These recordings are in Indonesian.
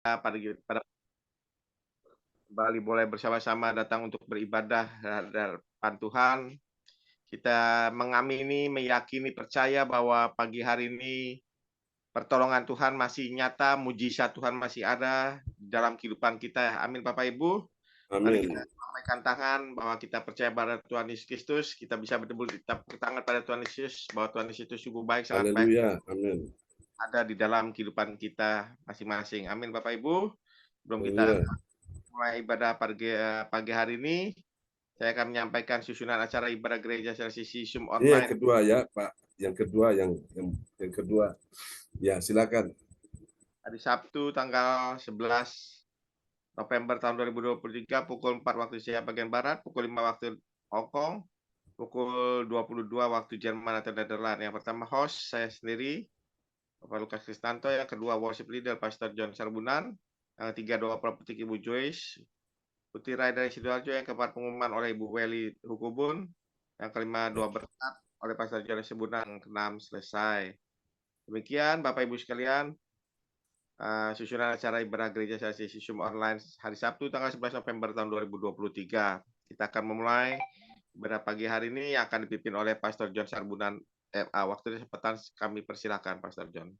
pada kembali boleh bersama-sama datang untuk beribadah hadapan Tuhan. Kita mengamini, meyakini, percaya bahwa pagi hari ini pertolongan Tuhan masih nyata, mujizat Tuhan masih ada dalam kehidupan kita. Amin Bapak Ibu. Mari kita Amin. lambaikan tangan bahwa kita percaya pada Tuhan Yesus Kristus. Kita bisa bertepuk tangan pada Tuhan Yesus bahwa Tuhan Yesus itu sungguh baik, sangat baik. Haleluya. Amin. Ada di dalam kehidupan kita masing-masing. Amin Bapak Ibu. Sebelum kita Haleluya. mulai ibadah pagi hari ini, saya akan menyampaikan susunan acara ibadah gereja sesi Zoom Ini yang online kedua ya, Pak. Yang kedua. Ya, silakan. hari Sabtu tanggal 11 November tahun 2023 pukul 4 waktu Indonesia bagian Barat, pukul 5 waktu Hong Kong, pukul 22 waktu Jerman atau Netherlands. Yang pertama host saya sendiri, Bapak Lukas Kristanto. Yang kedua worship leader Pastor John Sarbunan. Yang ketiga doa petik Ibu Joyce Putri Rai dari Sidoarjo. Yang keempat pengumuman oleh Ibu Weli Hukubun. Yang kelima doa berkat oleh Pastor John Sarbunan. Yang keenam selesai. Demikian Bapak Ibu sekalian, susunan acara ibadah gereja sesi Zoom online hari Sabtu tanggal 11 November tahun 2023. Kita akan memulai ibadah pagi hari ini yang akan dipimpin oleh Pastor John Sarbunan MA. Waktu dan kesempatan kami persilakan Pastor John.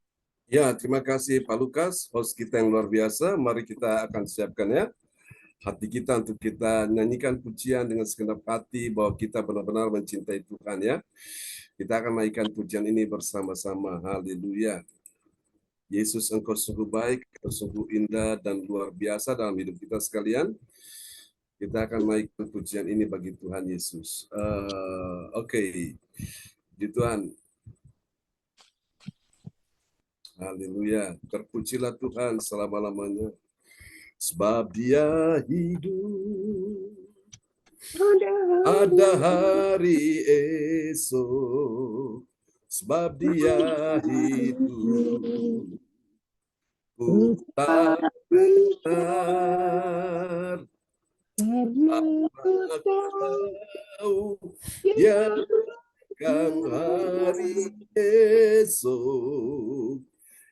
Ya, terima kasih Pak Lukas, host kita yang luar biasa. Mari kita akan siapkan ya hati kita untuk kita nyanyikan pujian dengan segenap hati bahwa kita benar-benar mencintai Tuhan ya. Kita akan mainkan pujian ini bersama-sama. Haleluya. Yesus, Engkau sungguh baik, sungguh indah dan luar biasa dalam hidup kita sekalian. Kita akan mainkan pujian ini bagi Tuhan Yesus. Oke. Di Tuhan. Haleluya. Terpujilah Tuhan selama-lamanya. Sebab Dia hidup. Ada hari esok. Sebab Dia hidup. Ku tak benar. Aku tahu Dia akan hari esok.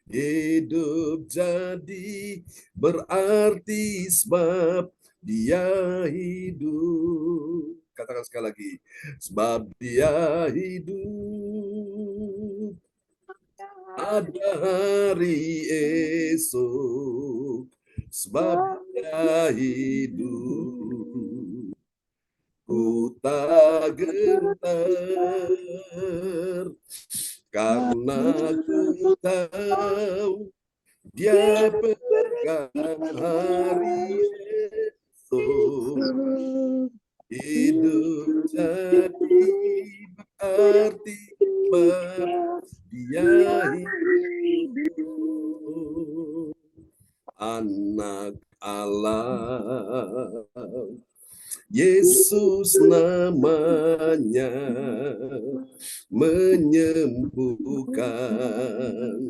Hidup jadi berarti sebab Dia hidup. Katakan sekali lagi. Sebab Dia hidup. Ada hari esok. Sebab Dia hidup. Ku tak gentar. Karena ku tahu Dia pegang hari esok. Hidup jadi berarti Dia hidup. Anak Allah, Yesus namanya, menyembuhkan,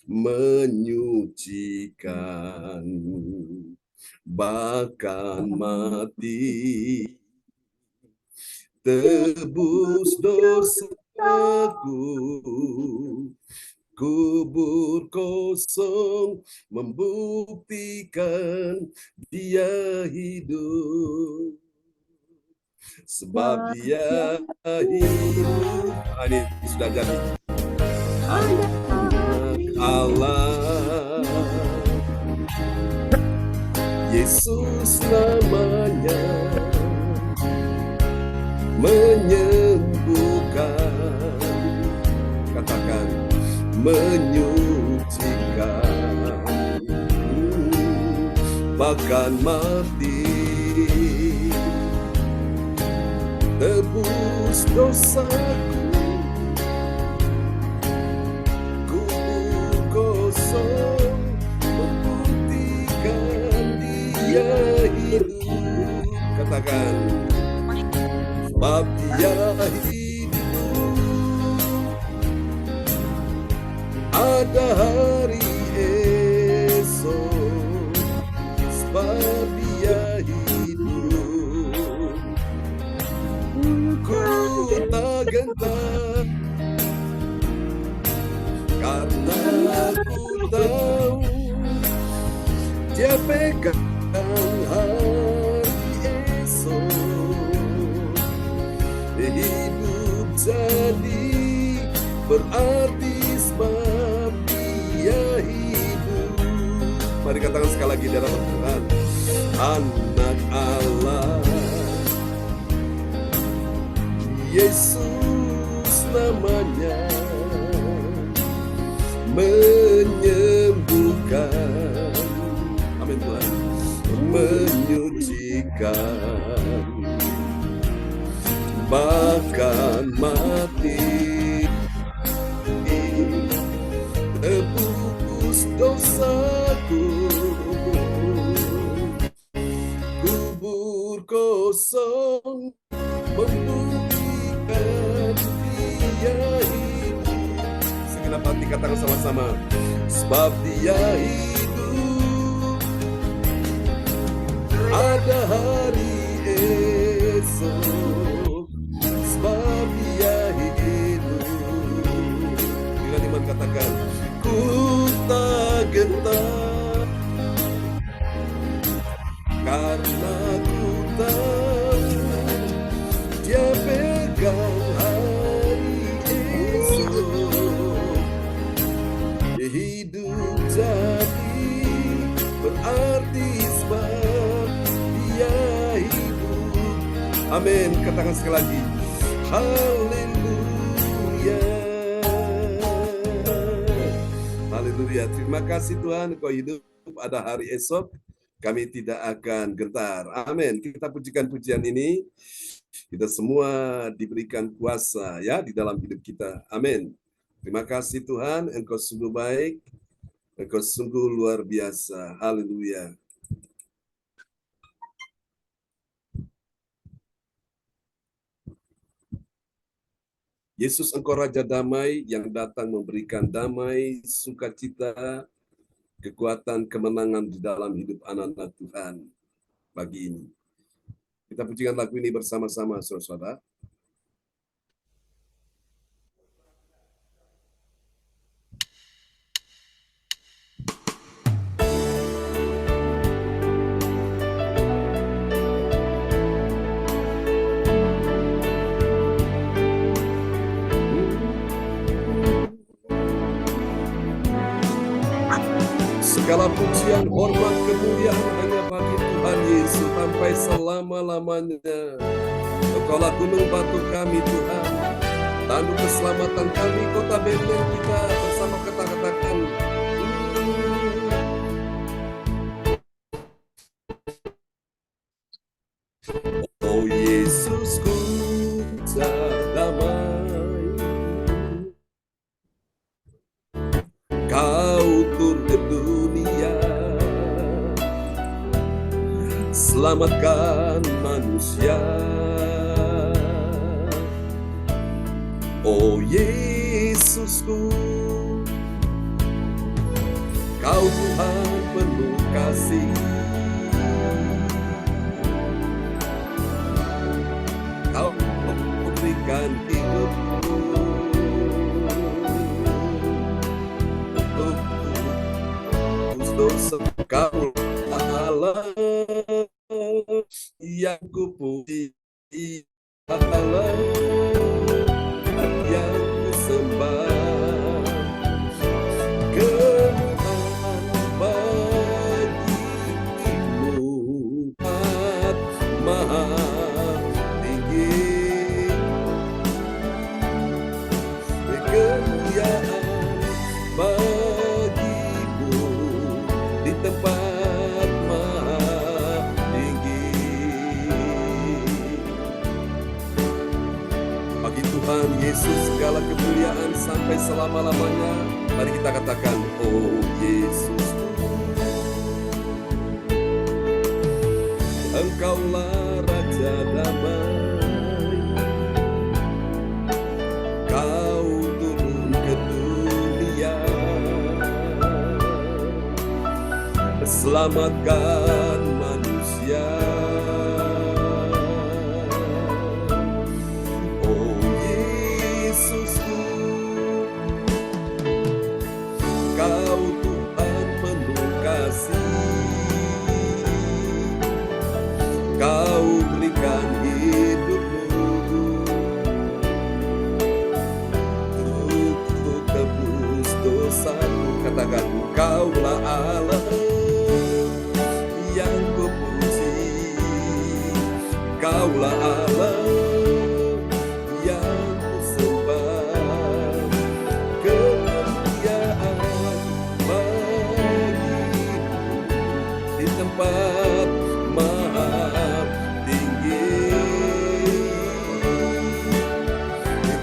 menyucikan, bahkan mati, tebus dosaku. Kubur kosong membuktikan Dia hidup. Sebab Dia hidup. Ini sudah jadi. Anak Allah, Yesus namanya, menyembuhkan. Katakan, menyucikan, bahkan mati, tebus dosaku. Kubur kosong membuktikan Dia hidup. Katakan, sebab Dia hidup. Ada hari esok. Sebab Dia hidup. Ku tak gentar. Karena ku tahu Dia pegang hari esok, hidup jadi berarti sebab dia hidup. Mari katakan sekali lagi dalam Tuhan, anak Allah, Yesus namanya, menyembuhkan, amin Tuhan, menyucikan, bahkan mati, tebus dosaku, kubur kosong membuktikan dia hidup. Segenap hati katakan sama-sama, sebab dia hidup, ada hari esok, sebab dia hidup. Bila iman katakan, ku tak gentar, karena ku tahu dia pegang hari esok, hidup jadi berarti sebab dia hidup. Amin. Katakan sekali lagi, haleluya, haleluya. Terima kasih Tuhan, Kau hidup, ada hari esok, kami tidak akan gentar. Amin. Kita pujikan pujian ini, kita semua diberikan kuasa ya di dalam hidup kita. Amin. Terima kasih Tuhan, Engkau sungguh baik, Engkau sungguh luar biasa. Haleluya. Yesus, Engkau Raja Damai yang datang memberikan damai, sukacita, kekuatan, kemenangan di dalam hidup anak-anak Tuhan pagi ini. Kita pujikan lagu ini bersama-sama, saudara-saudara. Segala pujian, hormat, kemuliaan hanya bagi Tuhan Yesus sampai selama-lamanya. Engkaulah gunung batu kami Tuhan, tanduk keselamatan kami, kota benteng kita, bersama kata-katakan. Oh Yesusku, damai, Kau turun ke dunia, selamatkan manusia. Oh Yesusku, Kau Tuhan penuh kasih, Kau berikan hidupmu untuk dosa. Kau Allah yang kupuji, Allah yang kusembah, kemuliaan bagimu, maha tinggi, kemuliaan bagimu di tempat maha tinggi. Bagi Tuhan Yesus segala kemuliaan sampai selama-lamanya. Mari kita katakan, oh Yesus, Engkaulah Raja Damai, Kau turun ke dunia, selamatkan manusia. Oh Yesusku, Kau Tuhan penuh kasih, memurnikan hidupmu, untuk tebus dosaku. Katakan, Engkaulah Allah yang kupuji, Engkaulah Allah yang kusembah, kemuliaan bagimu di tempat maha tinggi,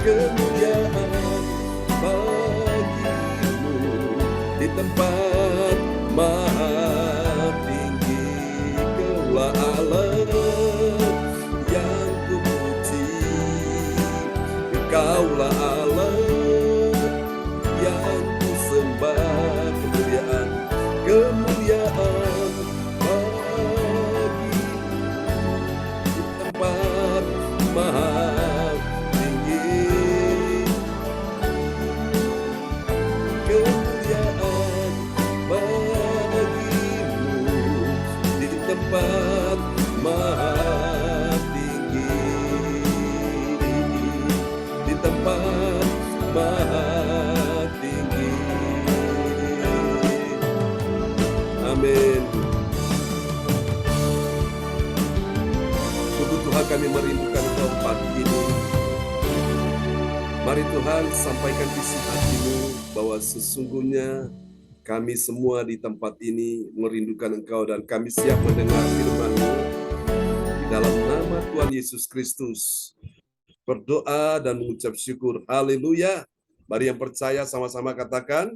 kemuliaan bagimu di tempat maha tinggi. Kaulah Allah yang kupuji, Kaulah Allah yang kusembah, kemuliaan bagimu di tempat maha tinggi, kemuliaan bagimu di tempat maha tinggi, di tempat maha tinggi. Amin. Sungguh Tuhan, kami merindukan Engkau pagi ini. Mari Tuhan, sampaikan isi hati-Mu bahwa sesungguhnya kami semua di tempat ini merindukan Engkau dan kami siap mendengar firman-Mu. Di dalam nama Tuhan Yesus Kristus, berdoa dan mengucap syukur. Haleluya. Mari yang percaya sama-sama katakan,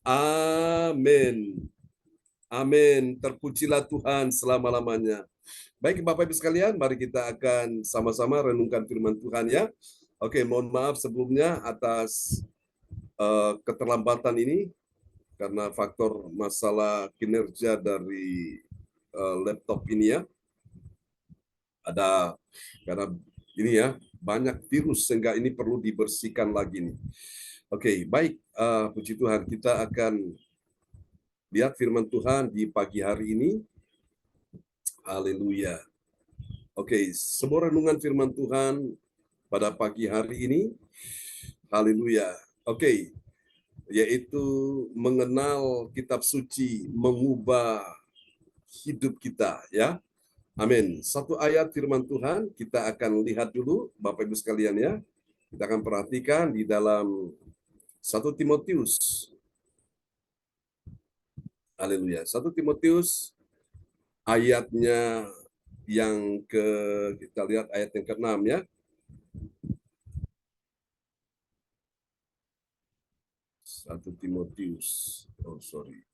amin. Amin. Terpujilah Tuhan selama-lamanya. Baik Bapak Ibu sekalian, mari kita akan sama-sama renungkan firman Tuhan ya. Oke, mohon maaf sebelumnya atas keterlambatan ini karena faktor masalah kinerja dari laptop ini ya. Ada karena ini ya banyak virus sehingga ini perlu dibersihkan lagi nih. Oke, baik, puji Tuhan, kita akan lihat firman Tuhan di pagi hari ini. Haleluya. Oke, sebuah renungan firman Tuhan pada pagi hari ini. Haleluya. Oke, yaitu mengenal kitab suci mengubah hidup kita ya. Amin. Satu ayat firman Tuhan kita akan lihat dulu Bapak Ibu sekalian ya. Kita akan perhatikan di dalam 1 Timotius. Haleluya. 1 Timotius ayatnya yang kita lihat ayat yang ke-6 ya. Satu Timotius. Oh, sorry.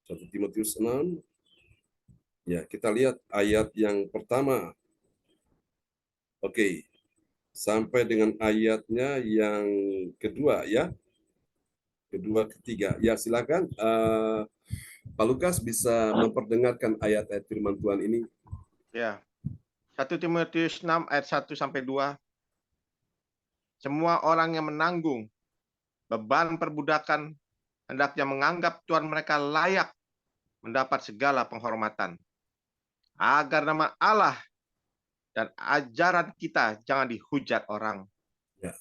Satu Timotius 6. Ya, kita lihat ayat yang pertama. Oke. Sampai dengan ayatnya yang kedua ya. Kedua, ketiga. Ya, silakan Pak Lukas bisa memperdengarkan ayat-ayat firman Tuhan ini. Ya. 1 Timotius 6 ayat 1 sampai 2. Semua orang yang menanggung beban perbudakan hendaknya menganggap Tuhan mereka layak mendapat segala penghormatan, agar nama Allah dan ajaran kita jangan dihujat orang. Ya,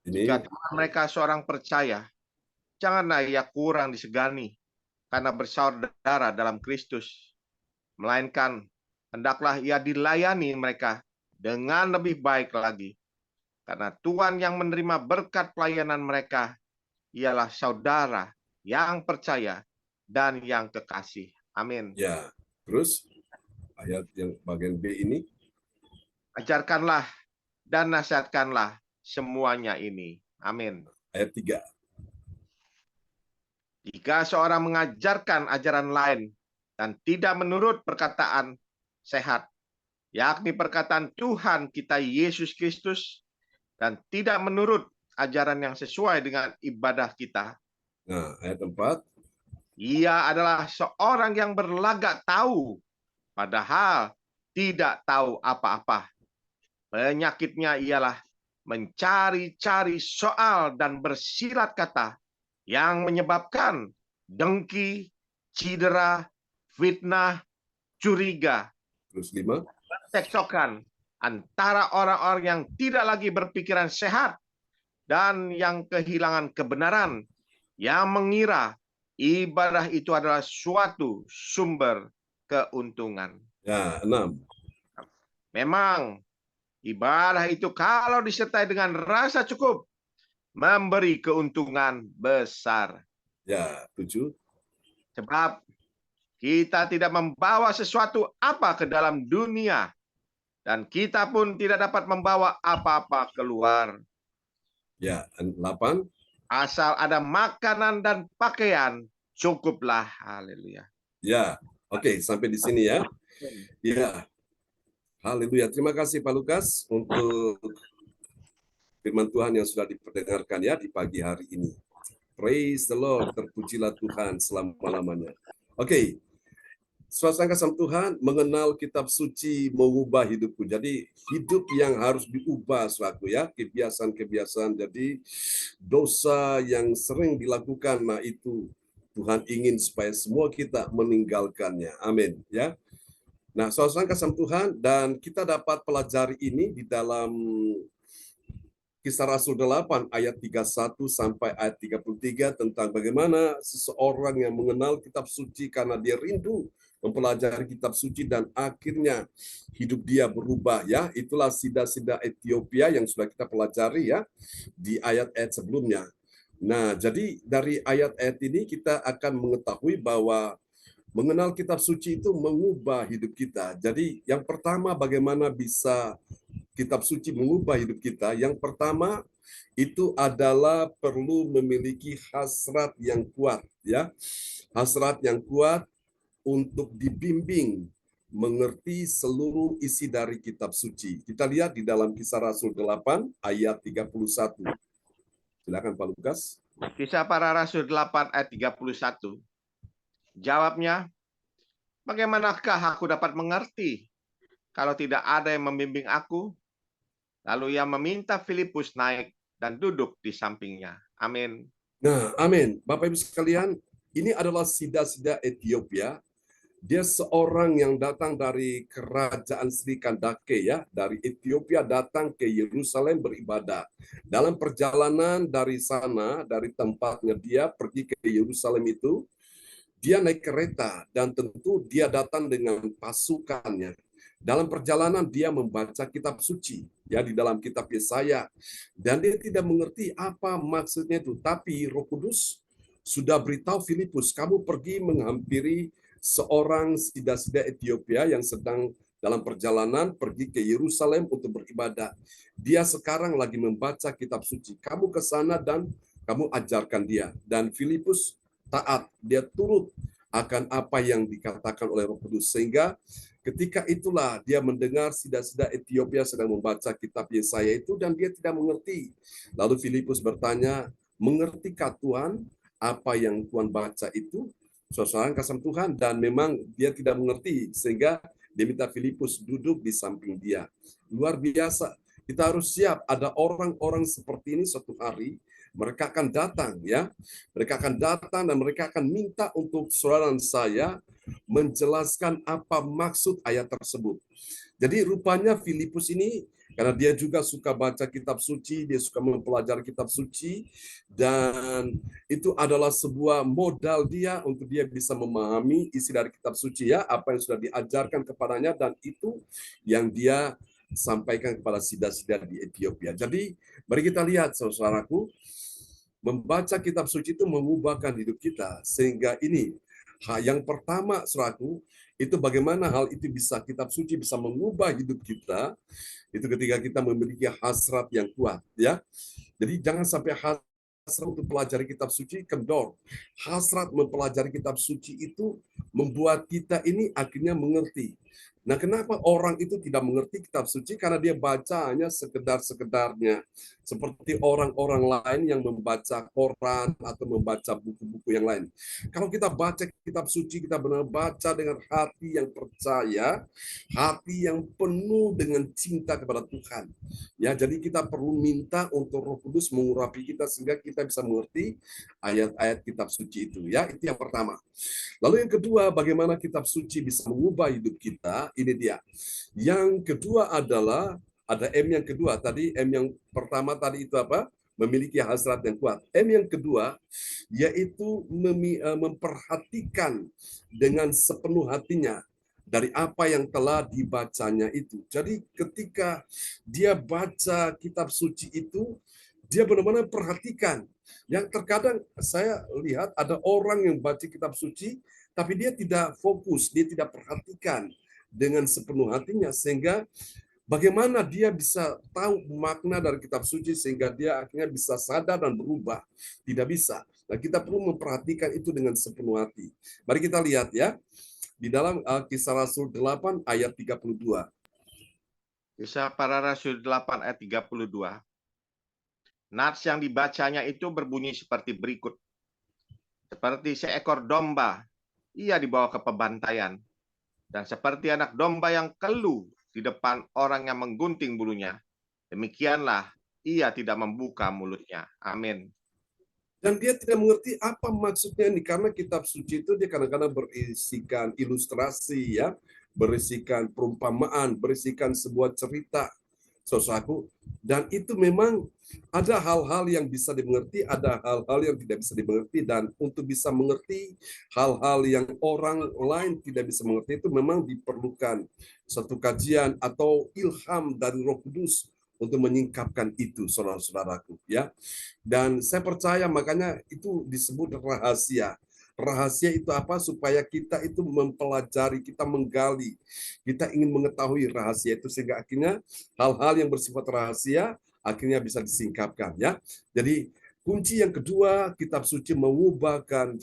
Jika Tuhan mereka seorang percaya, janganlah ia kurang disegani karena bersaudara dalam Kristus, melainkan hendaklah ia dilayani mereka dengan lebih baik lagi. Karena Tuhan yang menerima berkat pelayanan mereka ialah saudara yang percaya dan yang kekasih. Amin. Ya, terus ayat yang bagian B ini. Ajarkanlah dan nasihatkanlah semuanya ini. Amin. Ayat 3. Jika seorang mengajarkan ajaran lain dan tidak menurut perkataan sehat, yakni perkataan Tuhan kita Yesus Kristus, dan tidak menurut ajaran yang sesuai dengan ibadah kita. Nah, ayat 4. Ia adalah seorang yang berlagak tahu, padahal tidak tahu apa-apa. Penyakitnya ialah mencari-cari soal dan bersilat kata yang menyebabkan dengki, cedera, fitnah, curiga, Terus 5. teksokan antara orang-orang yang tidak lagi berpikiran sehat dan yang kehilangan kebenaran, yang mengira ibadah itu adalah suatu sumber keuntungan. Ya, 6. Memang ibadah itu kalau disertai dengan rasa cukup memberi keuntungan besar. Ya, 7. Sebab kita tidak membawa sesuatu apa ke dalam dunia dan kita pun tidak dapat membawa apa-apa keluar. Ya, 8. Asal ada makanan dan pakaian, cukuplah. Haleluya. Ya, oke, sampai di sini ya. Ya, haleluya. Terima kasih Pak Lukas untuk firman Tuhan yang sudah diperdengarkan ya di pagi hari ini. Praise the Lord, terpujilah Tuhan selama-lamanya. Oke, suasana kasih Tuhan, mengenal kitab suci mengubah hidupku. Jadi hidup yang harus diubah suatu ya, kebiasaan-kebiasaan. Jadi dosa yang sering dilakukan, nah itu Tuhan ingin supaya semua kita meninggalkannya. Amin ya. Nah, suasana kasih Tuhan, dan kita dapat pelajari ini di dalam Kisah Rasul 8 ayat 31 sampai ayat 33 tentang bagaimana seseorang yang mengenal kitab suci karena dia rindu mempelajari kitab suci dan akhirnya hidup dia berubah ya. Itulah sida-sida Ethiopia yang sudah kita pelajari ya di ayat-ayat sebelumnya. Nah, jadi dari ayat-ayat ini kita akan mengetahui bahwa mengenal kitab suci itu mengubah hidup kita. Jadi yang pertama bagaimana bisa kitab suci mengubah hidup kita? Yang pertama itu adalah perlu memiliki hasrat yang kuat ya. Hasrat yang kuat untuk dibimbing mengerti seluruh isi dari kitab suci. Kita lihat di dalam Kisah Rasul 8 ayat 31. Silakan Pak Lukas. Kisah Para Rasul 8 ayat 31. Jawabnya, bagaimanakah aku dapat mengerti kalau tidak ada yang membimbing aku? Lalu ia meminta Filipus naik dan duduk di sampingnya. Amin. Nah, amin. Bapak Ibu sekalian, ini adalah sida-sida Ethiopia. Dia seorang yang datang dari kerajaan Sri Kandake ya, dari Ethiopia datang ke Yerusalem beribadah. Dalam perjalanan dari sana, dari tempatnya dia pergi ke Yerusalem itu, dia naik kereta dan tentu dia datang dengan pasukannya. Dalam perjalanan dia membaca kitab suci ya di dalam kitab Yesaya dan dia tidak mengerti apa maksudnya itu, tapi Roh Kudus sudah beritahu Filipus, kamu pergi menghampiri seorang sida-sida Ethiopia yang sedang dalam perjalanan pergi ke Yerusalem untuk beribadah. Dia sekarang lagi membaca kitab suci. Kamu ke sana dan kamu ajarkan dia. Dan Filipus taat, dia turut akan apa yang dikatakan oleh Roh Kudus. Sehingga ketika itulah dia mendengar sida-sida Ethiopia sedang membaca kitab Yesaya itu dan dia tidak mengerti. Lalu Filipus bertanya, mengertikah Tuhan apa yang Tuhan baca itu? Saudara kasih Tuhan, dan memang dia tidak mengerti sehingga dia minta Filipus duduk di samping dia. Luar biasa. Kita harus siap ada orang-orang seperti ini suatu hari mereka akan datang ya. Mereka akan datang dan mereka akan minta untuk saudara dan saya menjelaskan apa maksud ayat tersebut. Jadi rupanya Filipus ini karena dia juga suka baca kitab suci, dia suka mempelajari kitab suci, dan itu adalah sebuah modal dia untuk dia bisa memahami isi dari kitab suci ya, apa yang sudah diajarkan kepadanya, dan itu yang dia sampaikan kepada sida-sida di Ethiopia. Jadi mari kita lihat saudaraku, membaca kitab suci itu mengubahkan hidup kita, sehingga ini yang pertama saudaraku, itu bagaimana hal itu bisa kitab suci bisa mengubah hidup kita. Itu ketika kita memiliki hasrat yang kuat ya. Jadi jangan sampai hasrat untuk pelajari kitab suci kendor. Hasrat mempelajari kitab suci itu membuat kita ini akhirnya mengerti. Nah, kenapa orang itu tidak mengerti kitab suci? Karena dia baca hanya sekedar-sekedarnya. Seperti orang-orang lain yang membaca koran atau membaca buku-buku yang lain. Kalau kita baca kitab suci, kita benar baca dengan hati yang percaya, hati yang penuh dengan cinta kepada Tuhan. Ya, jadi kita perlu minta untuk Roh Kudus mengurapi kita sehingga kita bisa mengerti ayat-ayat kitab suci itu. Ya, itu yang pertama. Lalu yang kedua, bagaimana kitab suci bisa mengubah hidup kita? Ini dia. Yang kedua adalah ada M yang kedua. Tadi M yang pertama tadi itu apa? Memiliki hasrat yang kuat. M yang kedua yaitu memperhatikan dengan sepenuh hatinya dari apa yang telah dibacanya itu. Jadi ketika dia baca kitab suci itu, dia benar-benar perhatikan. Yang terkadang saya lihat ada orang yang baca kitab suci, tapi dia tidak fokus, dia tidak perhatikan dengan sepenuh hatinya, sehingga bagaimana dia bisa tahu makna dari kitab suci sehingga dia akhirnya bisa sadar dan berubah. Tidak bisa. Nah, kita perlu memperhatikan itu dengan sepenuh hati. Mari kita lihat ya, di dalam Kisah Rasul 8 ayat 32. Kisah Para Rasul 8 ayat 32. Nats yang dibacanya itu berbunyi seperti berikut. Seperti seekor domba, ia dibawa ke pembantaian. Dan seperti anak domba yang keluh di depan orang yang menggunting bulunya, demikianlah ia tidak membuka mulutnya. Amin. Dan dia tidak mengerti apa maksudnya ini, karena kitab suci itu dia kadang-kadang berisikan ilustrasi ya, berisikan perumpamaan, berisikan sebuah cerita, saudaraku. Dan itu memang ada hal-hal yang bisa dimengerti, ada hal-hal yang tidak bisa dimengerti, dan untuk bisa mengerti hal-hal yang orang lain tidak bisa mengerti itu memang diperlukan satu kajian atau ilham dari Roh Kudus untuk menyingkapkan itu, saudara-saudaraku ya. Dan saya percaya makanya itu disebut rahasia. Rahasia itu apa? Supaya kita itu mempelajari, kita menggali, kita ingin mengetahui rahasia itu sehingga akhirnya hal-hal yang bersifat rahasia akhirnya bisa disingkapkan ya. Jadi kunci yang kedua, kitab suci mengubahkan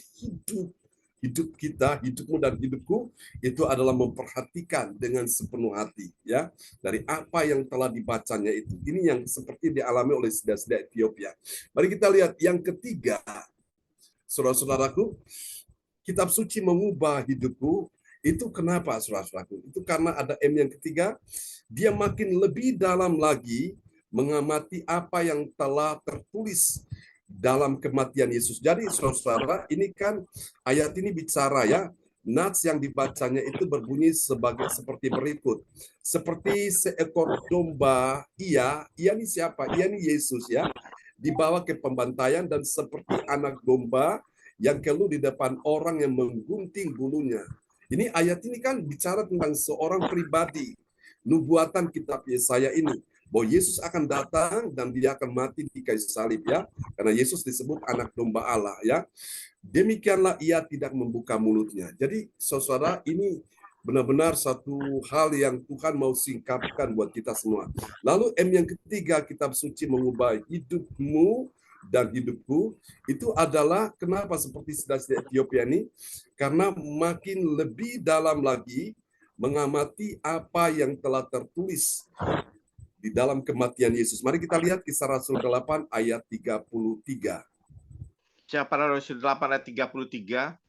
hidup kita, hidupmu dan hidupku itu adalah memperhatikan dengan sepenuh hati ya dari apa yang telah dibacanya itu. Ini yang seperti dialami oleh saudara-saudara Ethiopia. Mari kita lihat yang ketiga, saudara-saudaraku, kitab suci mengubah hidupku. Itu kenapa, saudara-saudaraku? Itu karena ada M yang ketiga, dia makin lebih dalam lagi mengamati apa yang telah tertulis dalam kematian Yesus. Jadi saudara, ini kan ayat ini bicara ya, nats yang dibacanya itu berbunyi seperti berikut. Seperti seekor domba, ia ini siapa? Ia ini Yesus ya, dibawa ke pembantaian dan seperti anak domba yang keluh di depan orang yang menggunting bulunya. Ini ayat ini kan bicara tentang seorang pribadi, nubuatan kitab Yesaya ini, bahwa Yesus akan datang dan dia akan mati di kayu salib ya, karena Yesus disebut anak domba Allah ya. Demikianlah ia tidak membuka mulutnya. Jadi saudara, ini benar-benar satu hal yang Tuhan mau singkapkan buat kita semua. Lalu M yang ketiga, kitab suci mengubah hidupmu dan hidupku, itu adalah kenapa seperti saudara Ethiopia ini, karena makin lebih dalam lagi mengamati apa yang telah tertulis di dalam kematian Yesus. Mari kita lihat Kisah Rasul 8 ayat 33. Kisah Para Rasul 8 ayat 33.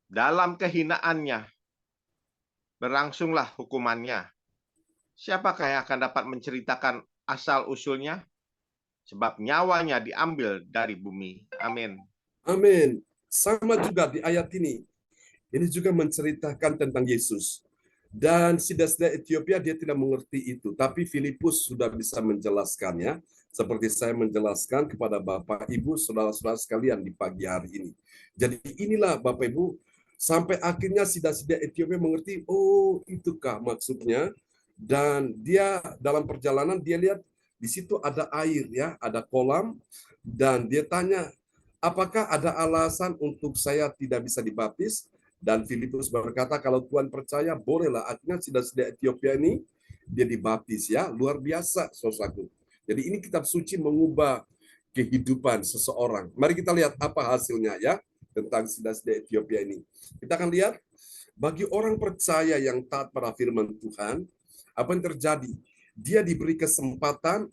Dalam kehinaannya berlangsunglah hukumannya. Siapakah yang akan dapat menceritakan asal-usulnya? Sebab nyawanya diambil dari bumi. Amin. Amin. Sama juga di ayat ini. Ini juga menceritakan tentang Yesus. Dan saudara Ethiopia dia tidak mengerti itu, tapi Filipus sudah bisa menjelaskannya, seperti saya menjelaskan kepada Bapak Ibu, saudara-saudara sekalian di pagi hari ini. Jadi inilah Bapak Ibu, sampai akhirnya saudara Ethiopia mengerti, oh itukah maksudnya. Dan dia dalam perjalanan dia lihat di situ ada air ya, ada kolam, dan dia tanya, apakah ada alasan untuk saya tidak bisa dibaptis? Dan Filipus berkata, kalau Tuhan percaya, bolehlah. Akhirnya saudara-saudara Ethiopia ini, dia dibaptis ya. Luar biasa, saudaraku. Jadi ini kitab suci mengubah kehidupan seseorang. Mari kita lihat apa hasilnya ya, tentang saudara-saudara Ethiopia ini. Kita akan lihat Bagi orang percaya yang taat pada firman Tuhan, apa yang terjadi? Dia diberi kesempatan,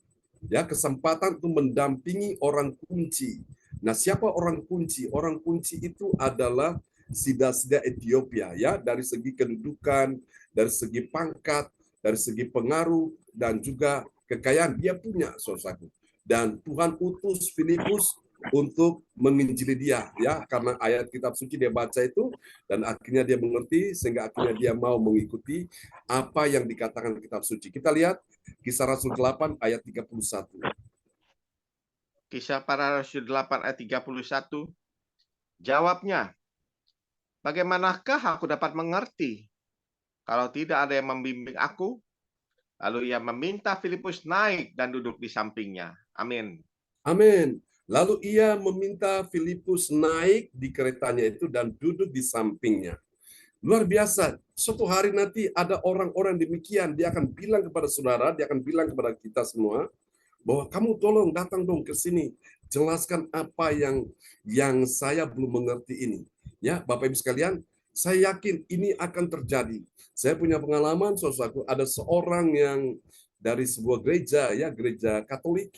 ya, kesempatan untuk mendampingi orang kunci. Nah, siapa orang kunci? Orang kunci itu adalah sida-sida Ethiopia, ya, dari segi kedudukan, dari segi pangkat, dari segi pengaruh, dan juga kekayaan dia punya, saudaraku. Dan Tuhan utus Filipus untuk menginjili dia, ya, karena ayat kitab suci dia baca itu, dan akhirnya dia mengerti, sehingga akhirnya dia mau mengikuti apa yang dikatakan kitab suci. Kita lihat Kisah Rasul 8 ayat 31. Kisah Para Rasul 8 ayat 31. Jawabnya, bagaimanakah aku dapat mengerti kalau tidak ada yang membimbing aku? Lalu ia meminta Filipus naik dan duduk di sampingnya. Amin. Amin. Lalu ia meminta Filipus naik di keretanya itu dan duduk di sampingnya. Luar biasa. Suatu hari nanti ada orang-orang demikian, dia akan bilang kepada saudara, dia akan bilang kepada kita semua, bahwa kamu tolong datang dong ke sini, jelaskan apa yang saya belum mengerti ini. Ya, Bapak Ibu sekalian, saya yakin ini akan terjadi. Saya punya pengalaman, saudaraku, ada seorang yang dari sebuah gereja, ya, gereja Katolik,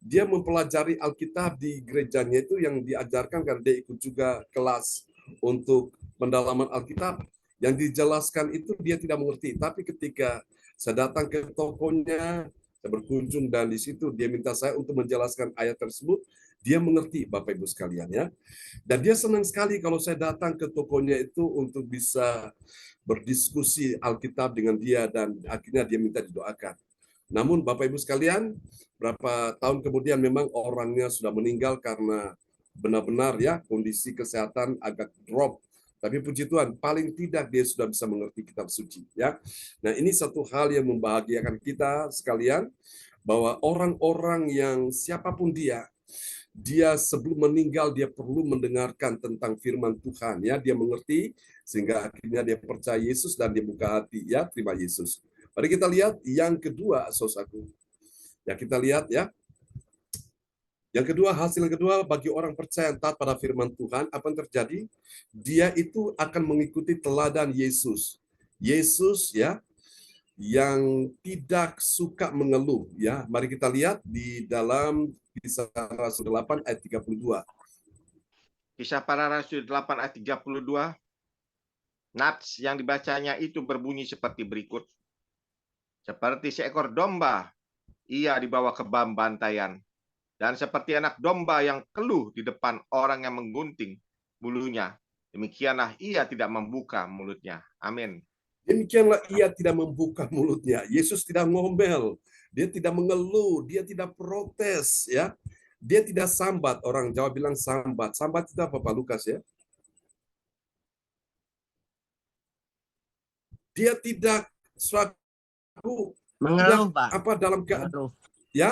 dia mempelajari Alkitab di gerejanya itu yang diajarkan karena dia ikut juga kelas untuk pendalaman Alkitab. Yang dijelaskan itu dia tidak mengerti. Tapi ketika saya datang ke tokonya, saya berkunjung dan di situ dia minta saya untuk menjelaskan ayat tersebut, dia mengerti, Bapak Ibu sekalian, ya. Dan dia senang sekali kalau saya datang ke tokonya itu untuk bisa berdiskusi Alkitab dengan dia dan akhirnya dia minta didoakan. Namun Bapak Ibu sekalian, berapa tahun kemudian memang orangnya sudah meninggal karena benar-benar, ya, kondisi kesehatan agak drop. Tapi puji Tuhan, paling tidak dia sudah bisa mengerti kitab suci, ya. Nah, ini satu hal yang membahagiakan kita sekalian, bahwa orang-orang yang siapapun dia sebelum meninggal dia perlu mendengarkan tentang firman Tuhan, ya. Dia mengerti sehingga akhirnya dia percaya Yesus dan dia buka hati, ya, terima Yesus. Mari kita lihat yang kedua, saudaraku. Ya, kita lihat, ya. Yang kedua, hasil yang kedua bagi orang percaya yang taat pada firman Tuhan, apa yang terjadi? Dia itu akan mengikuti teladan Yesus. Yesus, ya, yang tidak suka mengeluh, ya. Mari kita lihat di dalam Kisah Rasul 8 ayat 32. Kisah Para Rasul 8 ayat 32. Nats yang dibacanya itu berbunyi seperti berikut. Seperti seekor domba, ia dibawa ke bantaian. Dan seperti anak domba yang keluh di depan orang yang menggunting bulunya, demikianlah ia tidak membuka mulutnya. Amin. Demikianlah ia tidak membuka mulutnya. Yesus tidak ngomel, dia tidak mengeluh, dia tidak protes, ya. Dia tidak sambat. Orang Jawa bilang sambat. Sambat itu apa, Pak Lukas, ya? Dia tidak suatu Mengeluh, tidak Pak. apa dalam keadaan, Mengeluh. ya,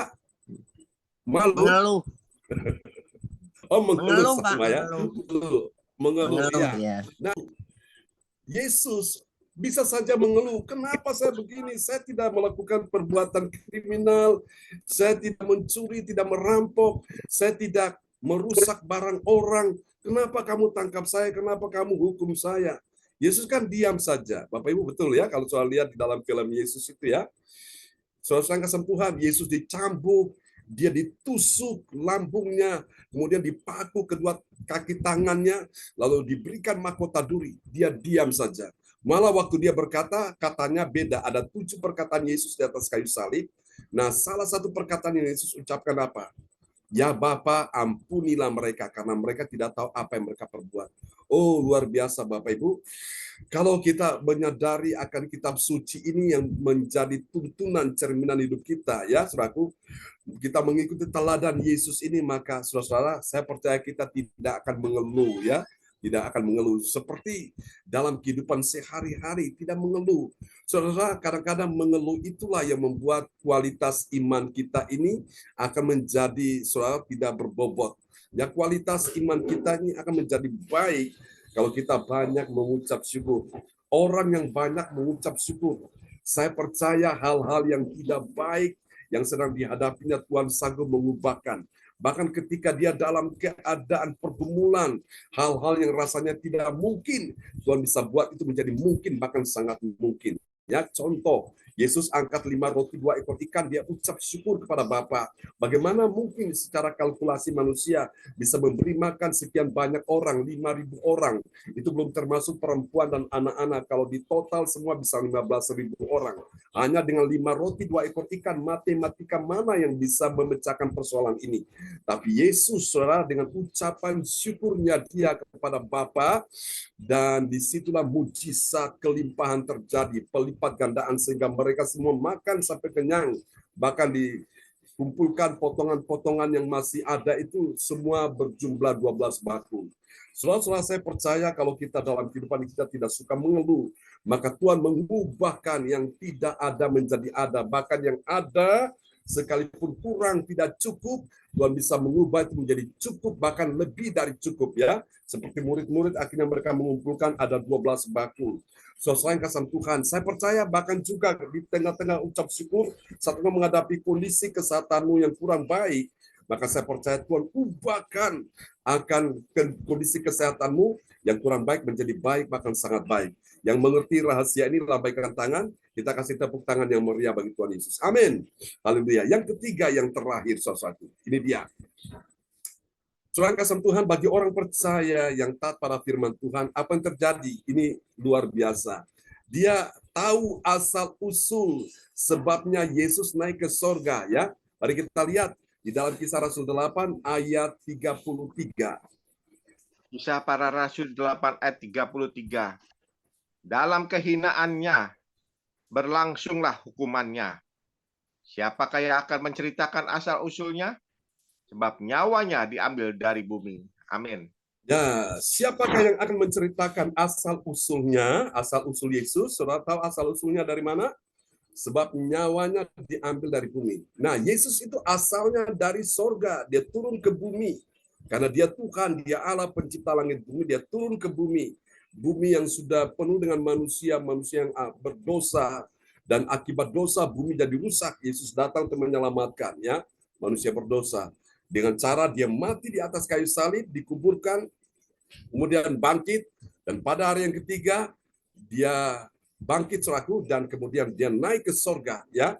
malu. Mengeluh. Oh, mengeluh Mengeluh, Pak. sama, ya. Mengeluh, Mengeluh, ya. ya. Nah, Yesus bisa saja mengeluh, kenapa saya begini? Saya tidak melakukan perbuatan kriminal, saya tidak mencuri, tidak merampok, saya tidak merusak barang orang. Kenapa kamu tangkap saya? Kenapa kamu hukum saya? Yesus kan diam saja. Bapak Ibu betul, ya, kalau soal lihat di dalam film Yesus itu, ya. Soal kesembuhan, Yesus dicambuk, dia ditusuk lambungnya, kemudian dipaku kedua kaki tangannya, lalu diberikan mahkota duri. Dia diam saja. Malah waktu dia berkata, katanya beda. Ada 7 perkataan Yesus di atas kayu salib. Nah, salah satu perkataan yang Yesus ucapkan apa? Ya Bapa, ampunilah mereka, karena mereka tidak tahu apa yang mereka perbuat. Oh, luar biasa Bapak Ibu. Kalau kita menyadari akan kitab suci ini yang menjadi tuntunan cerminan hidup kita, ya saudaraku, kita mengikuti teladan Yesus ini, maka saudara-saudara, saya percaya kita tidak akan mengeluh, ya. Tidak akan mengeluh. Seperti dalam kehidupan sehari-hari, tidak mengeluh. Saudara, kadang-kadang mengeluh itulah yang membuat kualitas iman kita ini akan menjadi, saudara, tidak berbobot. Ya, kualitas iman kita ini akan menjadi baik kalau kita banyak mengucap syukur. Orang yang banyak mengucap syukur, saya percaya hal-hal yang tidak baik, yang sedang dihadapinya, Tuhan sanggup mengubahkan. Bahkan ketika dia dalam keadaan pergumulan, hal-hal yang rasanya tidak mungkin, Tuhan bisa buat itu menjadi mungkin, bahkan sangat mungkin. Ya, contoh, Yesus angkat 5 roti 2 ekor ikan, dia ucap syukur kepada Bapa. Bagaimana mungkin secara kalkulasi manusia bisa memberi makan sekian banyak orang, 5.000 orang. Itu belum termasuk perempuan dan anak-anak. Kalau di total semua bisa 15.000 orang. Hanya dengan 5 roti 2 ekor ikan, matematika mana yang bisa memecahkan persoalan ini? Tapi Yesus, saudara, dengan ucapan syukurnya dia kepada Bapa, dan disitulah mujizat kelimpahan terjadi, pelipat gandaan, sehingga mereka semua makan sampai kenyang. Bahkan dikumpulkan potongan-potongan yang masih ada itu semua berjumlah 12 bakul. Saudara-saudara, saya percaya kalau kita dalam kehidupan kita tidak suka mengeluh, maka Tuhan mengubahkan yang tidak ada menjadi ada. Bahkan yang ada sekalipun kurang, tidak cukup, Tuhan bisa mengubah itu menjadi cukup, bahkan lebih dari cukup, ya. Seperti murid-murid akhirnya mereka mengumpulkan ada 12 bakul. Selain kasih Tuhan, saya percaya bahkan juga di tengah-tengah ucap syukur, saat engkau menghadapi kondisi kesehatanmu yang kurang baik, maka saya percaya Tuhan ubahkan akan kondisi kesehatanmu yang kurang baik menjadi baik, bahkan sangat baik. Yang mengerti rahasia ini lambaikan tangan, kita kasih tepuk tangan yang meriah bagi Tuhan Yesus. Amin. Haleluya. Yang ketiga, yang terakhir, sesuatu. Ini dia. Saudara kasih Tuhan, bagi orang percaya yang taat pada firman Tuhan, apa yang terjadi? Ini luar biasa. Dia tahu asal usul sebabnya Yesus naik ke sorga, ya. Mari kita lihat di dalam Kisah Rasul 8 ayat 33. Kisah Para Rasul 8 ayat 33. Dalam kehinaannya berlangsunglah hukumannya. Siapakah yang akan menceritakan asal-usulnya? Sebab nyawanya diambil dari bumi. Amin. Ya, siapakah yang akan menceritakan asal-usulnya, asal-usul Yesus? Saudara tahu asal-usulnya dari mana? Sebab nyawanya diambil dari bumi. Nah, Yesus itu asalnya dari sorga. Dia turun ke bumi. Karena dia Tuhan, dia Allah pencipta langit bumi, dia turun ke bumi. Bumi yang sudah penuh dengan manusia yang berdosa, dan akibat dosa bumi jadi rusak. Yesus datang untuk menyelamatkan, ya, manusia berdosa. Dengan cara dia mati di atas kayu salib, dikuburkan, kemudian bangkit, dan pada hari yang ketiga dia bangkit selaku, dan kemudian dia naik ke sorga, ya.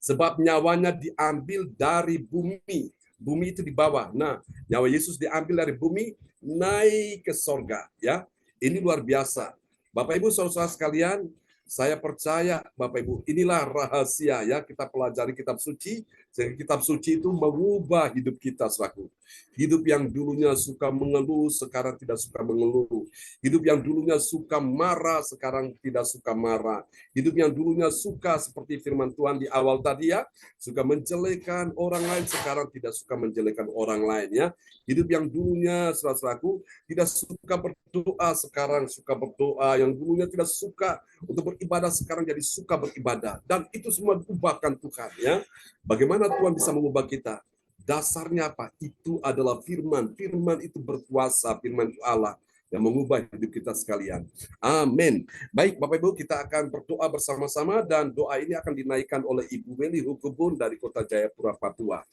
Sebab nyawanya diambil dari bumi. Bumi itu di bawah. Nah, nyawa Yesus diambil dari bumi, naik ke sorga, ya. Ini luar biasa. Bapak Ibu saudara sekalian, saya percaya Bapak Ibu, inilah rahasia, ya, kita pelajari kitab suci, sehingga kitab suci itu mengubah hidup kita selaku. Hidup yang dulunya suka mengeluh, sekarang tidak suka mengeluh. Hidup yang dulunya suka marah, sekarang tidak suka marah. Hidup yang dulunya suka seperti firman Tuhan di awal tadi, ya, suka menjelekan orang lain, sekarang tidak suka menjelekan orang lain, ya. Hidup yang dulunya saudaraku tidak suka berdoa, sekarang suka berdoa. Yang dulunya tidak suka untuk beribadah, sekarang jadi suka beribadah. Dan itu semua diubahkan Tuhan, ya. Bagaimana Tuhan bisa mengubah kita? Dasarnya apa? Itu adalah firman. Firman itu berkuasa, firman itu Allah yang mengubah hidup kita sekalian. Amin. Baik, Bapak Ibu, kita akan berdoa bersama-sama, dan doa ini akan dinaikkan oleh Ibu Meli Hukubun dari Kota Jayapura, Papua.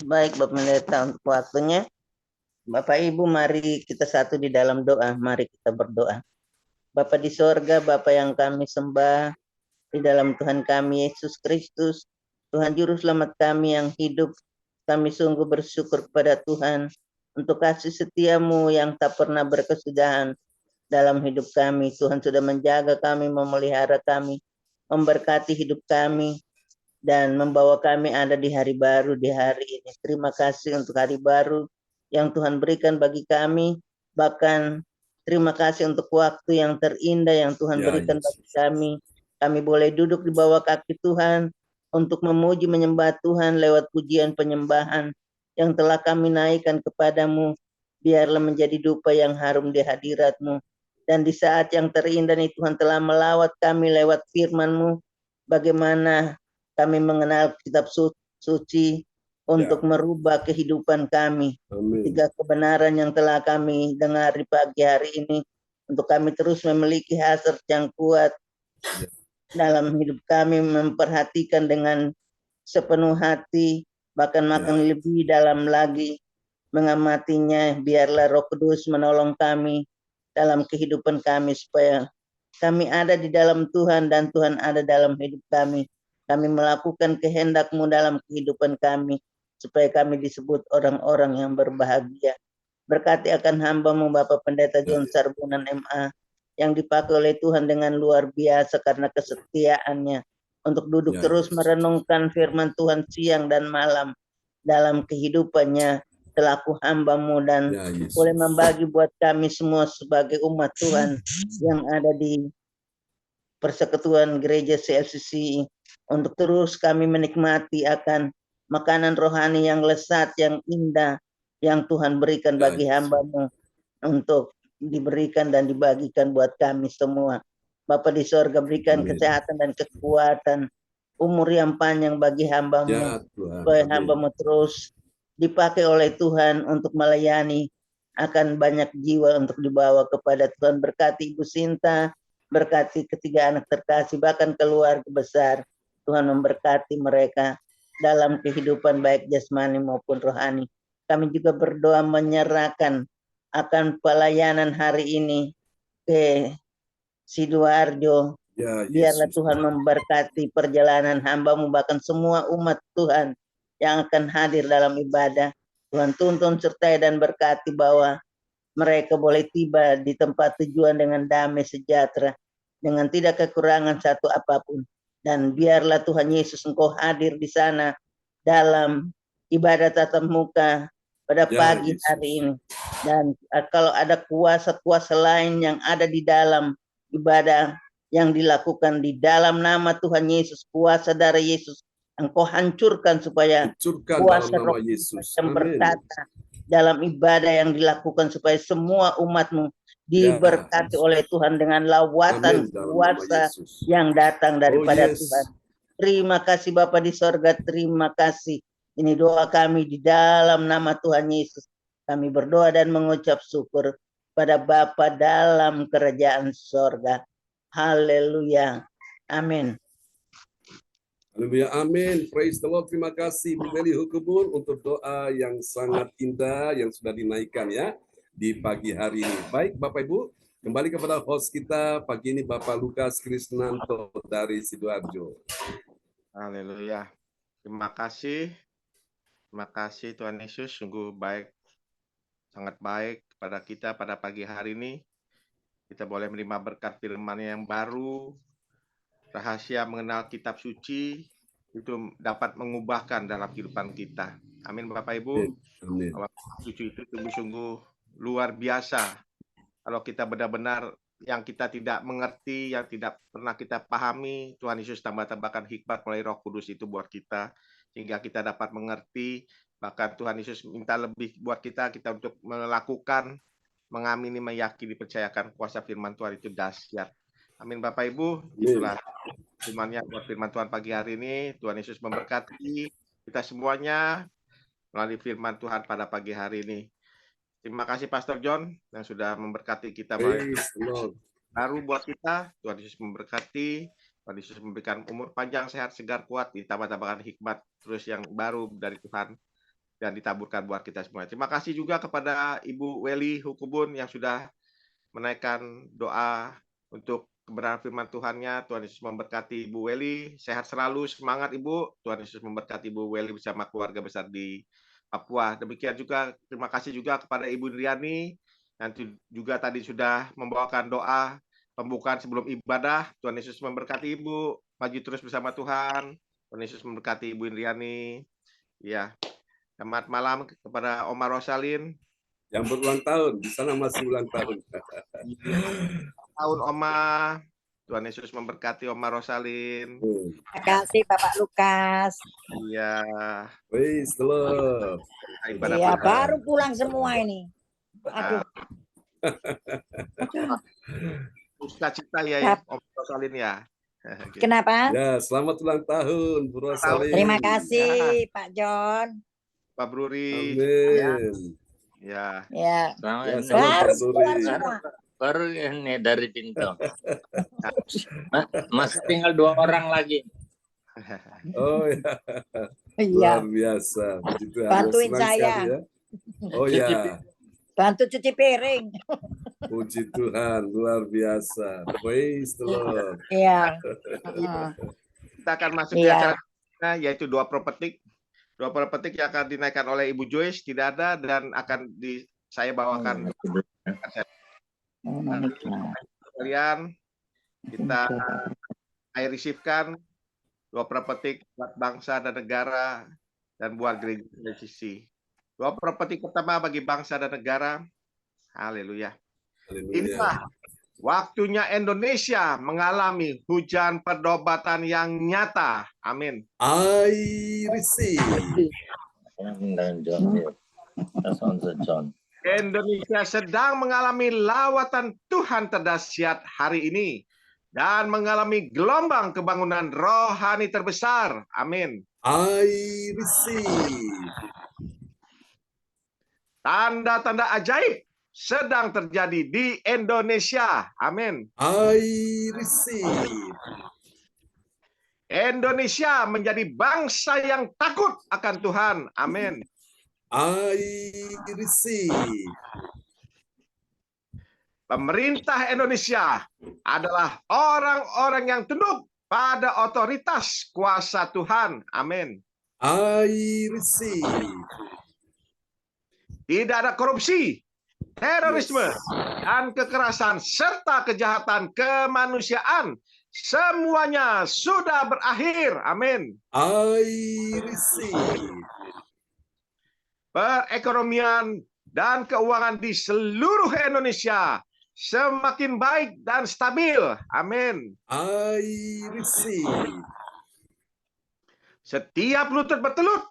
Baik, Bapak Pendeta, untuk waktunya. Bapak Ibu, mari kita satu di dalam doa. Mari kita berdoa. Bapa di sorga, Bapa yang kami sembah, di dalam Tuhan kami Yesus Kristus, Tuhan Juru Selamat kami yang hidup, kami sungguh bersyukur kepada Tuhan untuk kasih setiamu yang tak pernah berkesudahan dalam hidup kami. Tuhan sudah menjaga kami, memelihara kami, memberkati hidup kami, dan membawa kami ada di hari baru di hari ini. Terima kasih untuk hari baru yang Tuhan berikan bagi kami, bahkan terima kasih untuk waktu yang terindah yang Tuhan berikan bagi kami. Kami boleh duduk di bawah kaki Tuhan untuk memuji menyembah Tuhan lewat pujian penyembahan yang telah kami naikkan kepadamu. Biarlah menjadi dupa yang harum di hadirat-Mu. Dan di saat yang terindah ini Tuhan telah melawat kami lewat firman-Mu. Bagaimana kami mengenal kitab suci untuk merubah kehidupan kami. Tiga kebenaran yang telah kami dengar di pagi hari ini, untuk kami terus memiliki hasrat yang kuat dalam hidup kami, memperhatikan dengan sepenuh hati, bahkan makan lebih dalam lagi mengamatinya. Biarlah Roh Kudus menolong kami dalam kehidupan kami, supaya kami ada di dalam Tuhan dan Tuhan ada dalam hidup kami. Kami melakukan kehendak-Mu dalam kehidupan kami, supaya kami disebut orang-orang yang berbahagia. Berkati akan hamba-Mu Bapak Pendeta John Sarbunan MA, yang dipakai oleh Tuhan dengan luar biasa karena kesetiaannya untuk duduk terus merenungkan firman Tuhan siang dan malam dalam kehidupannya selaku hamba-Mu, dan boleh membagi buat kami semua sebagai umat Tuhan yang ada di Persekutuan Gereja CLCC, untuk terus kami menikmati akan makanan rohani yang lezat, yang indah, yang Tuhan berikan bagi hamba-Mu untuk diberikan dan dibagikan buat kami semua. Bapa di sorga, berikan kesehatan dan kekuatan, umur yang panjang bagi hamba-Mu, supaya hamba-Mu terus dipakai oleh Tuhan untuk melayani akan banyak jiwa untuk dibawa kepada Tuhan. Berkati Ibu Sinta, berkati ketiga anak terkasih, bahkan keluarga besar. Tuhan memberkati mereka dalam kehidupan baik jasmani maupun rohani. Kami juga berdoa menyerahkan akan pelayanan hari ini ke Sidoarjo. Biarlah Tuhan memberkati perjalanan hamba-Mu, bahkan semua umat Tuhan yang akan hadir dalam ibadah. Tuhan tuntun sertai dan berkati bahwa mereka boleh tiba di tempat tujuan dengan damai sejahtera, dengan tidak kekurangan satu apapun. Dan biarlah Tuhan Yesus Engkau hadir di sana dalam ibadah tatap muka pada pagi hari ini. Dan kalau ada kuasa-kuasa lain yang ada di dalam ibadah yang dilakukan di dalam nama Tuhan Yesus, kuasa darah Yesus, Engkau hancurkan supaya kuasa Roh yang berkata dalam ibadah yang dilakukan, supaya semua umat-Mu diberkati oleh Tuhan dengan lawatan kuasa yang datang daripada Tuhan. Terima kasih Bapa di sorga, terima kasih. Ini doa kami di dalam nama Tuhan Yesus. Kami berdoa dan mengucap syukur pada Bapa dalam kerajaan sorga. Haleluya. Amin. Haleluya, amin. Praise the Lord. Terima kasih Bu Weli Hukubun untuk doa yang sangat indah yang sudah dinaikkan ya di pagi hari ini. Baik Bapak Ibu, kembali kepada host kita pagi ini, Bapak Lukas Krisnanto dari Sidoarjo. Haleluya. Terima kasih Tuhan Yesus, sungguh baik, sangat baik kepada kita pada pagi hari ini. Kita boleh menerima berkat firman-Nya yang baru, rahasia mengenal kitab suci, itu dapat mengubahkan dalam kehidupan kita. Amin Bapak Ibu. Amin. Suci itu sungguh-sungguh luar biasa. Kalau kita benar-benar yang kita tidak mengerti, yang tidak pernah kita pahami, Tuhan Yesus tambah-tambahkan hikmat melalui Roh Kudus itu buat kita, sehingga kita dapat mengerti. Bahkan Tuhan Yesus minta lebih buat kita untuk melakukan, mengamini, meyakini, percayakan kuasa firman Tuhan itu dahsyat. Amin Bapak Ibu, itulah firman-Nya buat firman Tuhan pagi hari ini. Tuhan Yesus memberkati kita semuanya melalui firman Tuhan pada pagi hari ini. Terima kasih Pastor John yang sudah memberkati kita baru buat kita. Tuhan Yesus memberkati, Tuhan Yesus memberikan umur panjang, sehat, segar, kuat, ditambah-tambahkan hikmat terus yang baru dari Tuhan dan ditaburkan buat kita semua. Terima kasih juga kepada Ibu Weli Hukubun yang sudah menaikkan doa untuk kebenaran firman Tuhan-Nya. Tuhan Yesus memberkati Ibu Weli, sehat selalu, semangat Ibu. Tuhan Yesus memberkati Ibu Weli bersama keluarga besar di Papua. Demikian juga terima kasih juga kepada Ibu Indriani yang juga tadi sudah membawakan doa pembukaan sebelum ibadah. Tuhan Yesus memberkati Ibu, maju terus bersama Tuhan. Tuhan Yesus memberkati Ibu Indriani. Ya. Selamat malam kepada Oma Rosalin yang berulang tahun, di sana masih ulang tahun. Tahun Oma. Tuhan Yesus memberkati Oma Rosalin. Terima kasih Bapak Lukas. Iya. Praise the Lord. Iya, baru pulang semua ini. Aduh. Cita-cita ya Oma Rosalin ya. Kenapa? Ya, selamat ulang tahun Bu Rosalin. Terima kasih Pak John. Pak Bruri. Amin. Ya. Ya. Selamat Pak Bruri. baru ini dari Dinto. Masih tinggal 2 orang lagi. Oh ya, Iya, luar biasa. Puji Tuhan. Bantuin Senang saya. sekali ya. Oh ya, bantu cuci piring. puji Tuhan, luar biasa. Praise the Lord. Iya. Kita akan masuk ke Iya. acara yaitu doa prophetik. Doa prophetik yang akan dinaikkan oleh Ibu Joyce tidak ada dan akan saya bawakan. Kalian kita receive-kan doa prophetik buat bangsa dan negara dan buat gereja LCC. Doa prophetik pertama bagi bangsa dan negara. Haleluya. Haleluya. Inilah waktunya Indonesia mengalami hujan pertobatan yang nyata. Amin. I receive. John. Indonesia sedang mengalami lawatan Tuhan terdahsyat hari ini dan mengalami gelombang kebangunan rohani terbesar. Amin. I receive. Tanda-tanda ajaib sedang terjadi di Indonesia. Amin. I receive. Indonesia menjadi bangsa yang takut akan Tuhan. Amin. I receive. Pemerintah Indonesia adalah orang-orang yang tunduk pada otoritas kuasa Tuhan. Amin. I receive. Tidak ada korupsi, terorisme, dan kekerasan, serta kejahatan kemanusiaan. Semuanya sudah berakhir. Amin. I receive. Perekonomian dan keuangan di seluruh Indonesia semakin baik dan stabil. Amin. I receive. Setiap lutut bertelut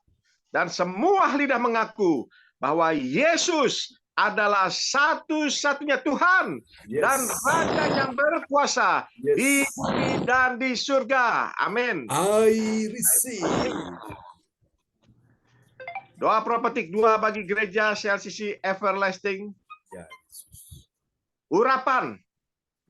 dan semua lidah mengaku bahwa Yesus adalah satu-satunya Tuhan dan Raja yang berkuasa di bumi dan di surga. Amin. I receive. Doa prophetik 2 bagi gereja CLCC Everlasting. Urapan,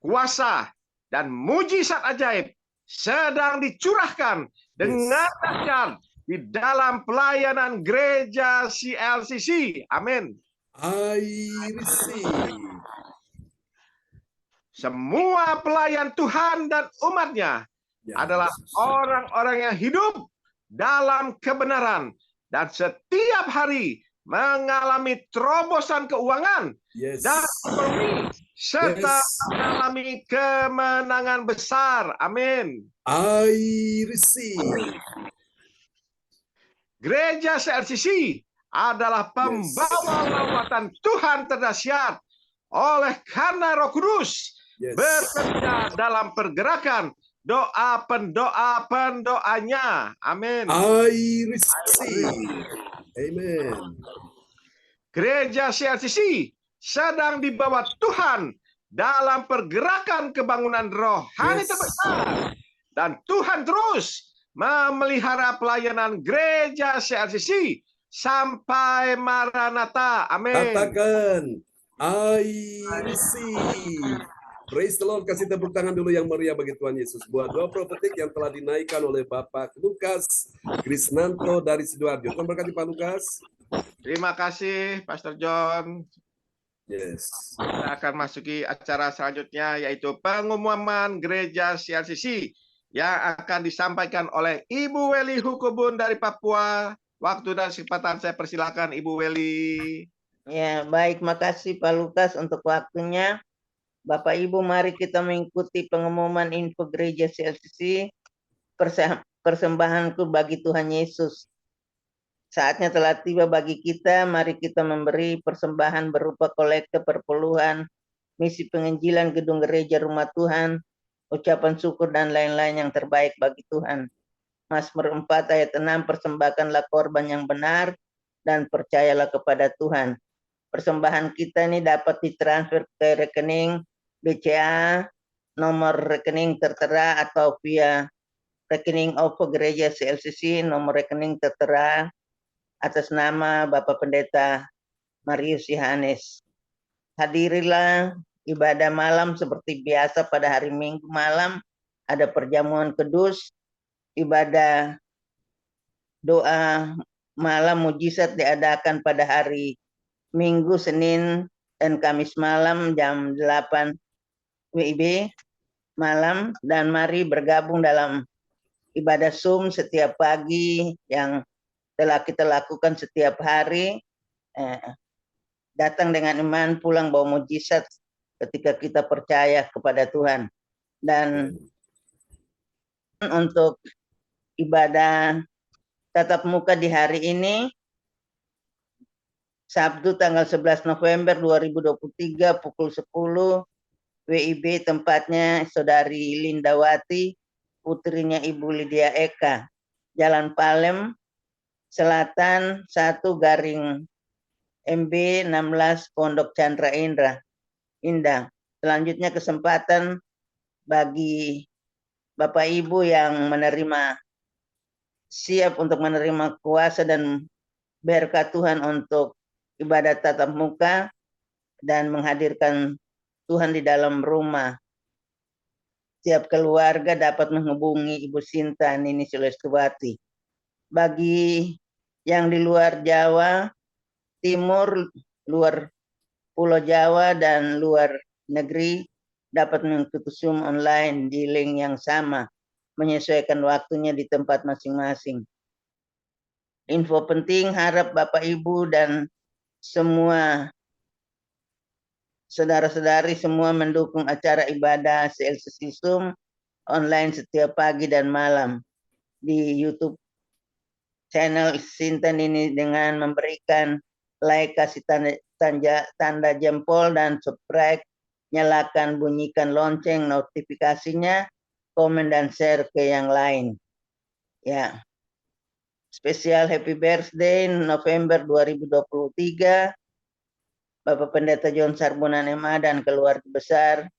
kuasa, dan mujizat ajaib sedang dicurahkan dengan dahsyat di dalam pelayanan gereja CLCC. Amin. I receive. Semua pelayan Tuhan dan umatnya adalah orang-orang yang hidup dalam kebenaran dan setiap hari mengalami terobosan keuangan dan ekonomi serta mengalami kemenangan besar. Amin. I receive. Gereja CLCC adalah pembawa lawatan Tuhan terdahsyat oleh karena Roh Kudus bekerja dalam pergerakan doa pendoanya. Amin. I receive. Amen. Gereja CLCC sedang dibawa Tuhan dalam pergerakan kebangunan rohani terbesar. Dan Tuhan terus memelihara pelayanan gereja CLCC sampai Maranatha. Amin. Katakan, I receive. Praise the Lord. Kasih tepuk tangan dulu yang meriah bagi Tuhan Yesus. Buat doa prophetik yang telah dinaikkan oleh Bapak Lukas Krisnanto dari Sidoarjo. Tuhan berkati Pak Lukas. Terima kasih, Pastor John. Yes. Kita akan masuki acara selanjutnya, yaitu pengumuman gereja CLCC yang akan disampaikan oleh Ibu Weli Hukubun dari Papua. Waktu dan kesempatan saya persilakan Ibu Weli. Ya, baik. Makasih Pak Lukas untuk waktunya. Bapak Ibu, mari kita mengikuti pengumuman info gereja CLCC, persembahanku bagi Tuhan Yesus. Saatnya telah tiba bagi kita, mari kita memberi persembahan berupa kolekte perpuluhan, misi penginjilan gedung gereja rumah Tuhan, ucapan syukur dan lain-lain yang terbaik bagi Tuhan. Mazmur 4 ayat 6, persembahkanlah korban yang benar dan percayalah kepada Tuhan. Persembahan kita ini dapat ditransfer ke rekening BCA, nomor rekening tertera, atau via rekening OVO Gereja CLCC, nomor rekening tertera atas nama Bapak Pendeta Marius Yohanes. Hadirilah ibadah malam seperti biasa pada hari Minggu malam, ada perjamuan kudus, ibadah doa malam mujizat diadakan pada hari Minggu, Senin, dan Kamis malam jam 8 WIB malam, dan mari bergabung dalam ibadah Zoom setiap pagi yang telah kita lakukan setiap hari. Datang dengan iman, pulang bawa mujizat ketika kita percaya kepada Tuhan. Dan untuk ibadah tatap muka di hari ini, Sabtu tanggal 11 November 2023 pukul 10 WIB, tempatnya Saudari Lindawati, putrinya Ibu Lydia Eka, Jalan Palem Selatan 1 garing MB 16 Pondok Chandra Indah. Selanjutnya kesempatan bagi Bapak Ibu yang siap untuk menerima kuasa dan berkat Tuhan untuk ibadat tatap muka dan menghadirkan Tuhan di dalam rumah. Setiap keluarga dapat menghubungi Ibu Sinta Nini Sulestuwati. Bagi yang di luar Jawa, Timur, luar Pulau Jawa, dan luar negeri dapat mengikuti Zoom online di link yang sama, menyesuaikan waktunya di tempat masing-masing. Info penting, harap Bapak Ibu dan semua saudara-saudari semua mendukung acara ibadah CLCC Zoom online setiap pagi dan malam di YouTube channel Sinta Nini dengan memberikan like, kasih tanda jempol, dan subscribe, nyalakan, bunyikan lonceng notifikasinya, komen dan share ke yang lain. Ya. Spesial happy birthday November 2023 Bapak Pendeta John Sarbunan MA dan keluarga besar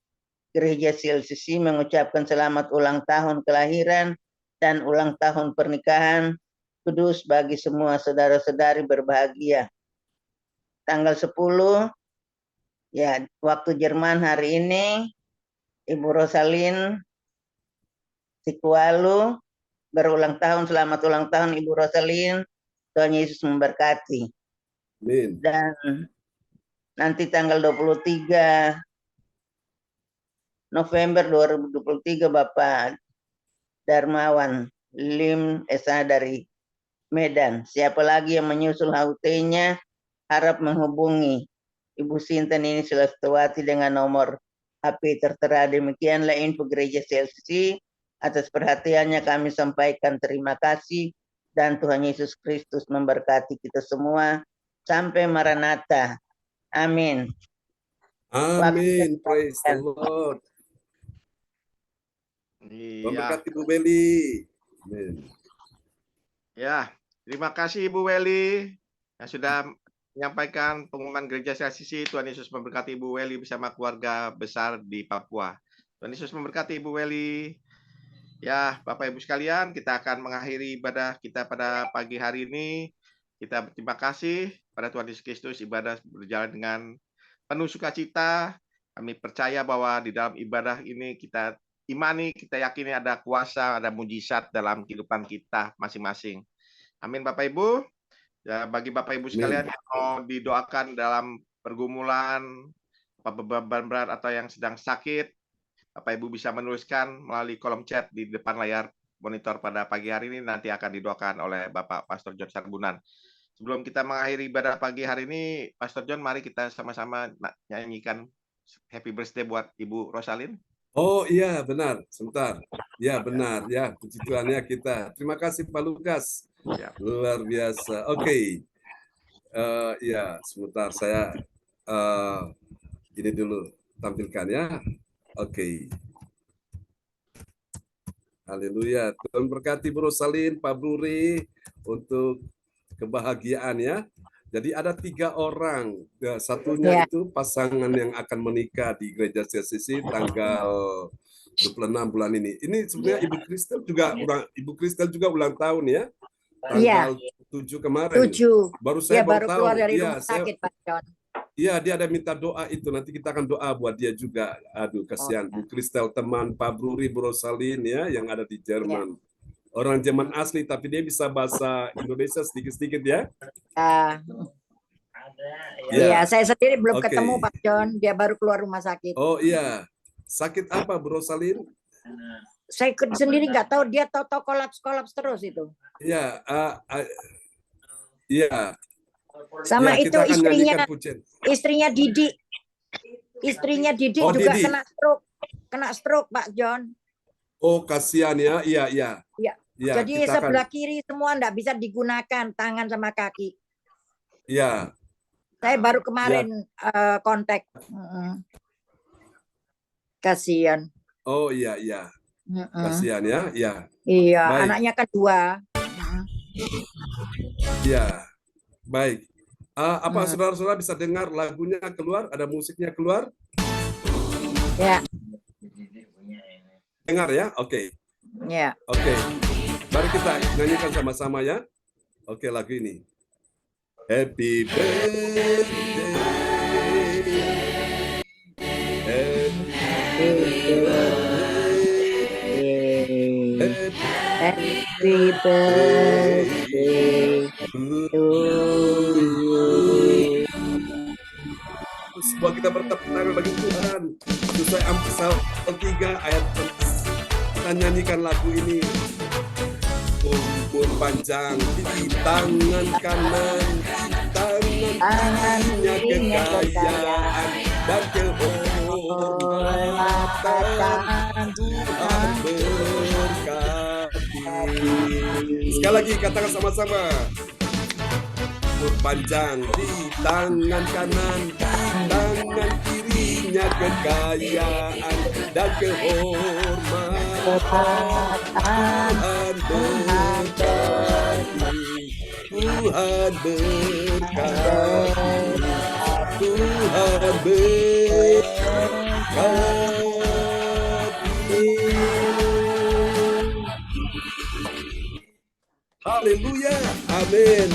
Gereja CLCC mengucapkan selamat ulang tahun kelahiran dan ulang tahun pernikahan kudus bagi semua saudara-saudari berbahagia. Tanggal 10 ya waktu Jerman hari ini, Ibu Rosalin Sikualu berulang tahun. Selamat ulang tahun Ibu Rosalin. Tuhan Yesus memberkati. Amin. Dan nanti tanggal 23 November 2023 Bapak Darmawan Lim Esa dari Medan. Siapa lagi yang menyusul HUT-nya harap menghubungi Ibu Sinta Nini Sulestuwati dengan nomor HP tertera. Demikianlah info Gereja CLCC. Atas perhatiannya kami sampaikan terima kasih dan Tuhan Yesus Kristus memberkati kita semua. Sampai Maranatha. Amin. Amin. Praise the Lord. Iya. Memberkati Bu Beli. Amin. Ya, terima kasih Ibu Weli yang sudah menyampaikan pengumuman Gereja CLCC. Tuhan Yesus memberkati Ibu Weli bersama keluarga besar di Papua. Tuhan Yesus memberkati Ibu Weli. Ya, Bapak Ibu sekalian, kita akan mengakhiri ibadah kita pada pagi hari ini. Kita berterima kasih pada Tuhan Yesus Kristus. Ibadah berjalan dengan penuh sukacita. Kami percaya bahwa di dalam ibadah ini kita imani, kita yakini ada kuasa, ada mujizat dalam kehidupan kita masing-masing. Amin Bapak Ibu. Ya, bagi Bapak Ibu sekalian yang mau didoakan dalam pergumulan, beban berat atau yang sedang sakit, Bapak Ibu bisa menuliskan melalui kolom chat di depan layar monitor pada pagi hari ini, nanti akan didoakan oleh Bapak Pastor John Sarbunan. Sebelum kita mengakhiri ibadah pagi hari ini, Pastor John, mari kita sama-sama nyanyikan happy birthday buat Ibu Rosalin. Oh iya, benar. Sebentar. Ya, benar. Ya, puji Tuhannya kita. Terima kasih Pak Lukas. Ya. Luar biasa. Oke. Ya, sebentar saya ini dulu tampilkan ya. Oke. Haleluya. Tuhan berkati Bu Rosalin, Pak Bruri untuk kebahagiaan ya. Jadi ada 3 orang. Satunya itu pasangan yang akan menikah di Gereja CLCC tanggal 26 bulan ini. Ini sebenarnya Ibu Kristel juga ulang tahun ya. Tanggal 7 kemarin. 7. Baru saya baru tahu. keluar dari Ya, rumah sakit Pak John. Iya, dia ada minta doa itu. Nanti kita akan doa buat dia juga. Aduh, kasihan Bu Kristel, teman Pak Bruri Brosalin ya, yang ada di Jerman. Orang Jerman asli, tapi dia bisa bahasa Indonesia sedikit-sedikit ya. Ada. Iya, saya sendiri belum Oke. ketemu Pak John. Dia baru keluar rumah sakit. Oh iya, sakit apa Brosalin? Saya sendiri nggak tahu, dia tahu kolaps terus itu. Iya, iya. Sama Ya, itu kita akan istrinya, nyanyikan pujian. istrinya Didi. Istrinya Didi Oh, juga Didi. kena stroke Pak John. Oh, kasihan ya. Iya, iya. Iya. Iya, Jadi kita akan. sebelah kiri semua nggak bisa digunakan, tangan sama kaki. Iya. Saya baru kemarin kontak. Kasihan. Oh iya, iya. Kasihan ya. Iya. Iya, Baik. anaknya kan 2. Iya. Baik. Apa saudara-saudara bisa dengar lagunya keluar? Ada musiknya keluar? Ya. Dengar ya? Oke. Ya. Oke. Mari kita nyanyikan sama-sama ya. Oke, lagu ini. Happy birthday. Happy birthday to you. Semua kita bertepuk tangan bagi Tuhan. Sesuai Amsal 3 ayat 4. Kita nyanyikan lagu ini. Umur panjang di tangan kanan, di tangan kirinya kekayaan dan kehormatan. Tuhan berkati. Sekali lagi katakan sama-sama. Umur panjang di tangan kanan, di tangan kirinya kekayaan dan kehormatan. Tuhan berkati, Tuhan berkati, Tuhan berkati. Haleluya, amin.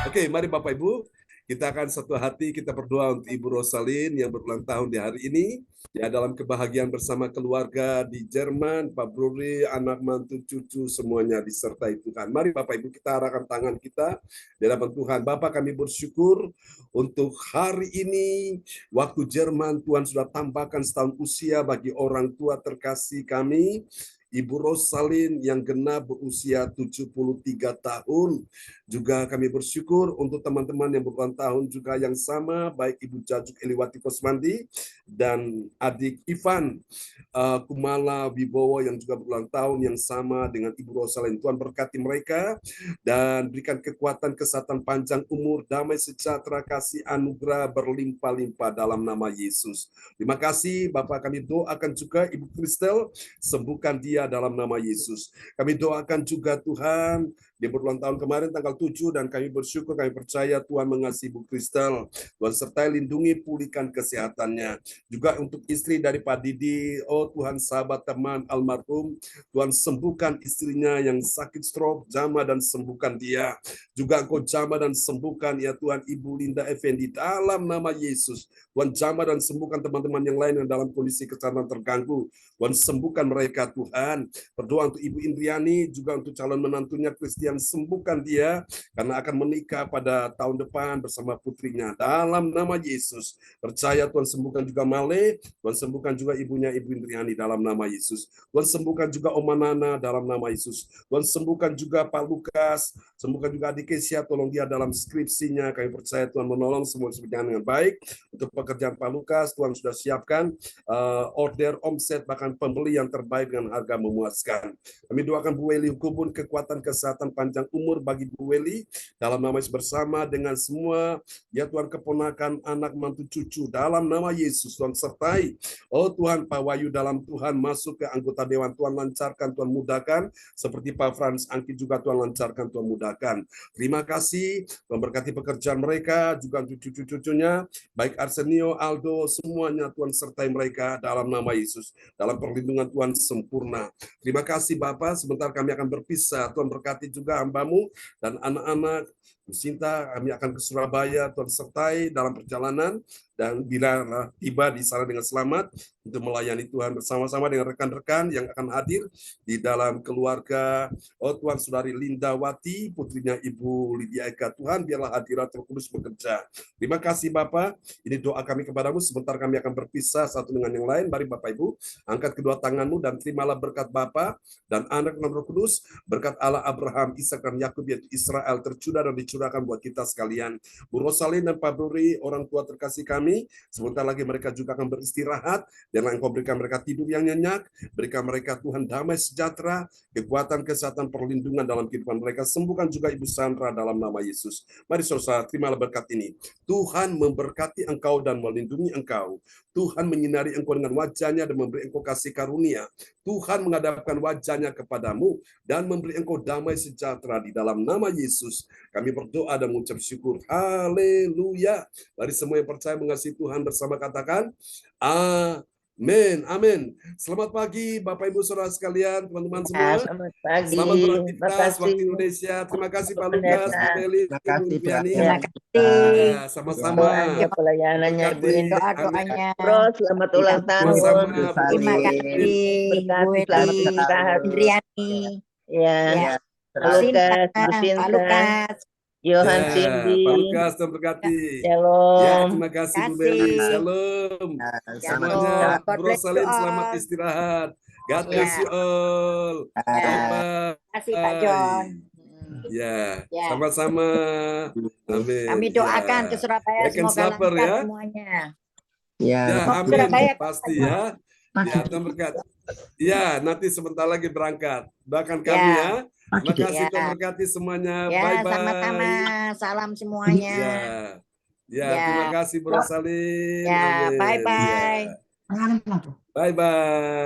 Oke, mari Bapak Ibu, kita akan satu hati kita berdoa untuk Ibu Rosalin yang berulang tahun di hari ini. Ya, dalam kebahagiaan bersama keluarga di Jerman, Pak Bruri, anak mantu, cucu, semuanya disertai Tuhan. Mari Bapak Ibu kita arahkan tangan kita di hadapan Tuhan. Bapak, kami bersyukur untuk hari ini, waktu Jerman Tuhan sudah tambahkan setahun usia bagi orang tua terkasih kami, Ibu Rosalin yang genap berusia 73 tahun. Juga kami bersyukur untuk teman-teman yang berulang tahun juga yang sama, baik Ibu Jajuk Eliwati Kosmandi dan adik Ivan Kumala Wibowo yang juga berulang tahun yang sama dengan Ibu Rosalin. Tuhan berkati mereka dan berikan kekuatan, kesehatan, panjang umur, damai sejahtera, kasih anugerah berlimpah-limpah dalam nama Yesus. Terima kasih Bapak, kami doakan juga Ibu Kristel, sembuhkan dia dalam nama Yesus. Kami doakan juga Tuhan, dia berulang tahun kemarin tanggal 7 dan kami bersyukur, kami percaya Tuhan mengasihi Bu Kristel. Tuhan sertai lindungi, pulihkan kesehatannya. Juga untuk istri dari Pak Didi, oh Tuhan sahabat teman almarhum, Tuhan sembuhkan istrinya yang sakit stroke, jamah dan sembuhkan dia. Juga Engkau jamah dan sembuhkan ya Tuhan Ibu Linda Effendi dalam nama Yesus. Tuhan jamah dan sembuhkan teman-teman yang lain yang dalam kondisi kesehatan terganggu. Tuhan sembuhkan mereka Tuhan. Berdoa untuk Ibu Indriani, juga untuk calon menantunya Christian, sembuhkan dia karena akan menikah pada tahun depan bersama putrinya. Dalam nama Yesus, percaya Tuhan sembuhkan juga Male, Tuhan sembuhkan juga ibunya Ibu Indriani dalam nama Yesus. Tuhan sembuhkan juga Oma Nana dalam nama Yesus. Tuhan sembuhkan juga Pak Lukas, sembuhkan juga adik Kesia, tolong dia dalam skripsinya. Kami percaya Tuhan menolong semua berjalan dengan baik. Untuk pekerjaan Pak Lukas, Tuhan sudah siapkan order, omset, bahkan pembeli yang terbaik dengan harga memuaskan. Kami doakan Bu Weli Hukubun, kekuatan, kesehatan, panjang umur bagi Bu Weli dalam nama Yesus, bersama dengan semua ya Tuhan keponakan, anak, mantu, cucu dalam nama Yesus. Tuhan sertai oh Tuhan Pak Wahyu dalam Tuhan masuk ke anggota dewan, Tuhan lancarkan, Tuhan mudahkan, seperti Pak Frans Angki juga Tuhan lancarkan, Tuhan mudahkan. Terima kasih, Tuhan berkati pekerjaan mereka, juga untuk cucu-cucunya, baik Arsenio, Aldo, semuanya Tuhan sertai mereka dalam nama Yesus. Dalam perlindungan Tuhan sempurna. Terima kasih Bapak, sebentar kami akan berpisah. Tuhan berkati juga hamba-Mu dan anak-anak Lucinta, kami akan ke Surabaya, Tuhan sertai dalam perjalanan, dan bila tiba di sana dengan selamat untuk melayani Tuhan bersama-sama dengan rekan-rekan yang akan hadir di dalam keluarga. Oh Tuhan, Saudari Lindawati, putrinya Ibu Lydia Eka, Tuhan biarlah hadirat Roh Kudus bekerja. Terima kasih Bapak, ini doa kami kepadamu. Sebentar kami akan berpisah satu dengan yang lain. Mari Bapak Ibu, angkat kedua tanganmu dan terimalah berkat Bapa dan Anak dan Roh Kudus, berkat Allah Abraham, Ishak dan Yakub yaitu Israel tercurah dan dicurahkan buat kita sekalian. Bu Rosalin dan Pak Bruri, orang tua terkasih kami, sebentar lagi mereka juga akan beristirahat, dan Engkau berikan mereka tidur yang nyenyak, berikan mereka Tuhan damai sejahtera, kekuatan, kesehatan, perlindungan dalam kehidupan mereka. Sembuhkan juga Ibu Sandra dalam nama Yesus. Mari saudara, terimalah berkat ini. Tuhan memberkati engkau dan melindungi engkau. Tuhan menyinari engkau dengan wajahnya dan memberi engkau kasih karunia. Tuhan menghadapkan wajahnya kepadamu dan memberi engkau damai sejahtera di dalam nama Yesus. Kami berdoa dan mengucap syukur. Haleluya. Mari semua yang percaya mengasihi Tuhan bersama katakan amin. Amin. Selamat pagi Bapak Ibu Saudara sekalian, teman-teman semua. Selamat pagi. Selamat beraktivitas Makasih. waktu Indonesia. Terima kasih Pak Pendeta. Lukas, Bu Meli, Terima Ibu kasih, Indriani. Terima Pak. kasih. Sama-sama. Doanya pelayanannya Ibu Berkati. Indra. Doa-doanya. Bro, selamat ulang tahun. Sama-sama. Terima Bu kasih Berkati, Bu selamat Edi, istirahat. Indriani, Ya, ya, Pak Lukas, Bu Pak Sinta, Lukas. Johan Ya, Cindy, Pak Lukas, Tuhan berkati. Ya, Shalom. terima kasih Bu Kasih. Meli. Shalom. Selamat Semuanya, God Bro bless you Salim, selamat all. istirahat. God Ya. bless you all. Ya. Bye-bye. Kasih Pak John. Ya, Ya. sama-sama. Amin. Kami doakan Ya. ke Surabaya Back and semoga slapper lancar ya. semuanya. Ya, Ya, Mau amin. Surabaya kan, Pasti Pak? ya. Ya, Tuhan berkat. Ya, nanti sebentar lagi berangkat. Doakan kami Ya. ya. Terima kasih, Ya. Tuhan berkati semuanya. Ya, Bye-bye. sama-sama. Salam semuanya. Ya. Ya, Ya. terima kasih Bro Salim. Ya, Amin. bye-bye. Ya. Bye-bye.